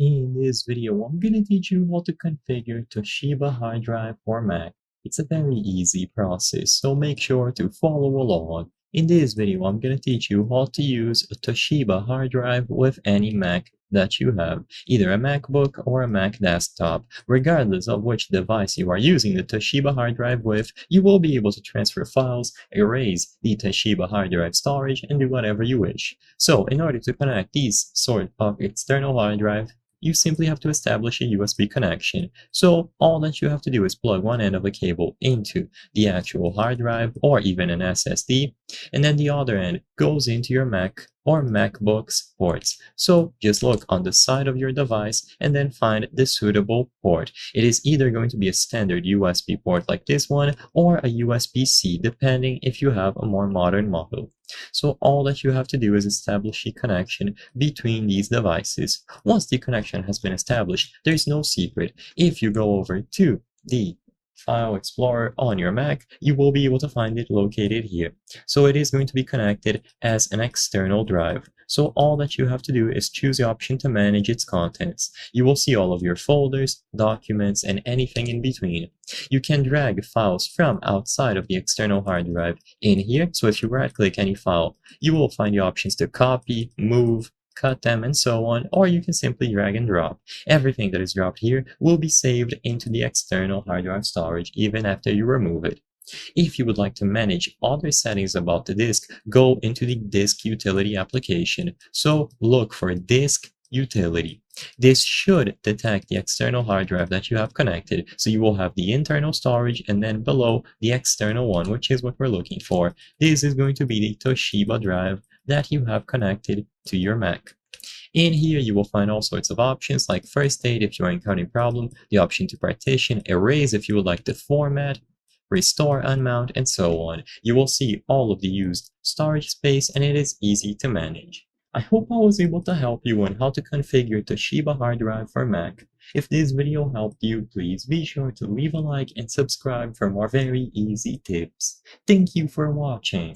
In this video, I'm going to teach you how to configure Toshiba hard drive for Mac. It's a very easy process, so make sure to follow along. In this video, I'm going to teach you how to use a Toshiba hard drive with any Mac that you have, either a MacBook or a Mac desktop. Regardless of which device you are using the Toshiba hard drive with, you will be able to transfer files, erase the Toshiba hard drive storage, and do whatever you wish. So, in order to connect these sort of external hard drive, you simply have to establish a USB connection. So all that you have to do is plug one end of a cable into the actual hard drive or even an SSD, and then the other end goes into your Mac or MacBook's ports. So just look on the side of your device and then find the suitable port. It is either going to be a standard USB port like this one or a USB-C, depending if you have a more modern model. So all that you have to do is establish a connection between these devices. Once the connection has been established, there's no secret. If you go over to the File Explorer on your Mac, you will be able to find it located here. So it is going to be connected as an external drive. So all that you have to do is choose the option to manage its contents. You will see all of your folders, documents, and anything in between. You can drag files from outside of the external hard drive in here. So if you right-click any file, you will find the options to copy, move, cut them, and so on, or you can simply drag and drop. Everything that is dropped here will be saved into the external hard drive storage even after you remove it. If you would like to manage other settings about the disk, go into the disk utility application. So look for disk utility. This should detect the external hard drive that you have connected. So you will have the internal storage and then below the external one, which is what we're looking for. This is going to be the Toshiba drive that you have connected to your Mac. In here, you will find all sorts of options like first aid if you are encountering a problem, the option to partition, erase if you would like to format, restore, unmount, and so on. You will see all of the used storage space, and it is easy to manage. I hope I was able to help you on how to configure Toshiba hard drive for Mac. If this video helped you, please be sure to leave a like and subscribe for more very easy tips. Thank you for watching.